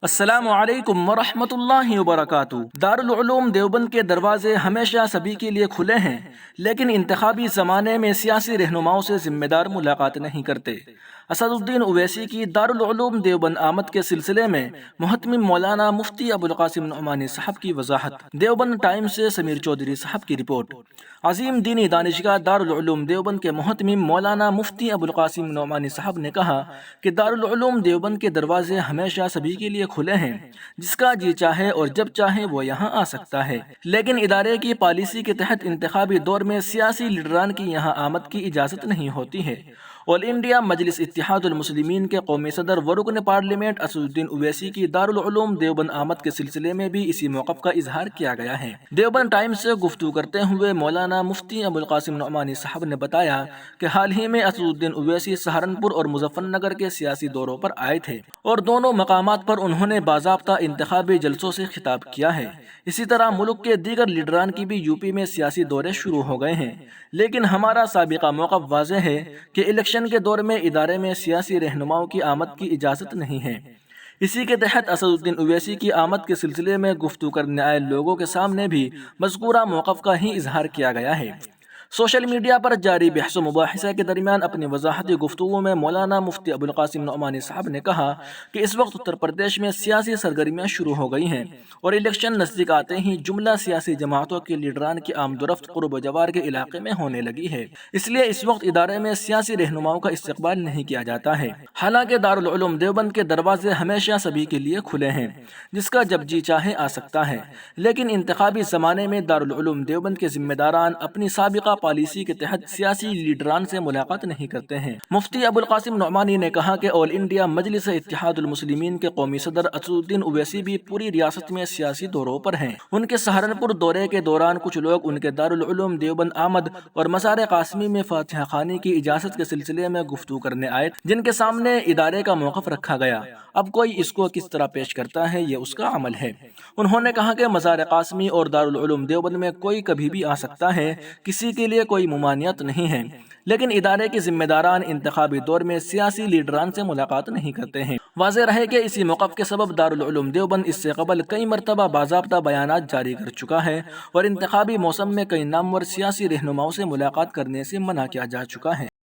السلام علیکم ورحمۃ اللہ وبرکاتہ۔ دارالعلوم دیوبند کے دروازے ہمیشہ سبھی کے لیے کھلے ہیں، لیکن انتخابی زمانے میں سیاسی رہنماؤں سے ذمہ دار ملاقات نہیں کرتے۔ اسد الدین اویسی کی دارالعلوم دیوبند آمد کے سلسلے میں محتمم مولانا مفتی ابوالقاسم نعمانی صاحب کی وضاحت۔ دیوبند ٹائمز سے سمیر چودھری صاحب کی رپورٹ۔ عظیم دینی دانشگاہ دارالعلوم دیوبند کے محتمم مولانا مفتی ابوالقاسم نعمانی صاحب نے کہا کہ دارالعلوم دیوبند کے دروازے ہمیشہ سبھی کے لیے کھلے ہیں، جس کا جی چاہے اور جب چاہے وہ یہاں آ سکتا ہے، لیکن ادارے کی پالیسی کے تحت انتخابی دور میں سیاسی لیڈران کی یہاں آمد کی اجازت نہیں ہوتی ہے۔ آل انڈیا مجلس اتحاد المسلمین کے قومی صدر و رکن پارلیمنٹ اسد الدین اویسی کی دارالعلوم دیوبند آمد کے سلسلے میں بھی اسی موقف کا اظہار کیا گیا ہے۔ دیوبند ٹائمز سے گفتگو کرتے ہوئے مولانا مفتی ابوالقاسم نعمانی صاحب نے بتایا کہ حال ہی میں اسد الدین اویسی سہارنپور اور مظفر نگر کے سیاسی دوروں پر آئے تھے اور دونوں مقامات پر انہوں نے باضابطہ انتخابی جلسوں سے خطاب کیا ہے۔ اسی طرح ملک کے دیگر لیڈران کی بھی یوپی میں سیاسی دورے شروع ہو گئے ہیں، لیکن ہمارا سابقہ موقف واضح ہے کہ الیکشن کے دور میں ادارے میں سیاسی رہنماؤں کی آمد کی اجازت نہیں ہے۔ اسی کے تحت اسد الدین اویسی کی آمد کے سلسلے میں گفتگو کرنے آئے لوگوں کے سامنے بھی مذکورہ موقف کا ہی اظہار کیا گیا ہے۔ سوشل میڈیا پر جاری بحث و مباحثہ کے درمیان اپنی وضاحتی گفتگو میں مولانا مفتی ابوالقاسم نعمانی صاحب نے کہا کہ اس وقت اتر پردیش میں سیاسی سرگرمیاں شروع ہو گئی ہیں اور الیکشن نزدیک آتے ہی جملہ سیاسی جماعتوں کے لیڈران کی آمد و رفت قرب و جوار کے علاقے میں ہونے لگی ہے، اس لیے اس وقت ادارے میں سیاسی رہنماؤں کا استقبال نہیں کیا جاتا ہے۔ حالانکہ دارالعلوم دیوبند کے دروازے ہمیشہ سبھی کے لیے کھلے ہیں، جس کا جب جی چاہے آ سکتا ہے، لیکن انتخابی زمانے میں دارالعلوم دیوبند کے ذمہ داران اپنی سابقہ پالیسی کے تحت سیاسی لیڈران سے ملاقات نہیں کرتے ہیں۔ مفتی ابوالقاسم نعمانی نے کہا کہ آل انڈیا مجلس اتحاد المسلمین کے قومی صدر اسد الدین اویسی بھی پوری ریاست میں سیاسی دوروں پر ہیں۔ ان کے سہارنپور دورے کے دوران کچھ لوگ ان کے دارالعلوم دیوبند آمد اور مزار قاسمی میں فاتحہ خوانی کی اجازت کے سلسلے میں گفتگو کرنے آئے جن کے سامنے ادارے کا موقف رکھا گیا۔ اب کوئی اس کو کس طرح پیش کرتا ہے، یہ اس کا عمل ہے۔ انہوں نے کہا کہ مزار قاسمی اور دارالعلوم دیوبند میں کوئی کبھی بھی آ سکتا ہے، کسی کے لیے کوئی ممانعت نہیں ہے، لیکن ادارے کے ذمہ داران انتخابی دور میں سیاسی لیڈران سے ملاقات نہیں کرتے ہیں۔ واضح رہے کہ اسی موقف کے سبب دارالعلوم دیوبند اس سے قبل کئی مرتبہ باضابطہ بیانات جاری کر چکا ہے اور انتخابی موسم میں کئی نامور سیاسی رہنماؤں سے ملاقات کرنے سے منع کیا جا چکا ہے۔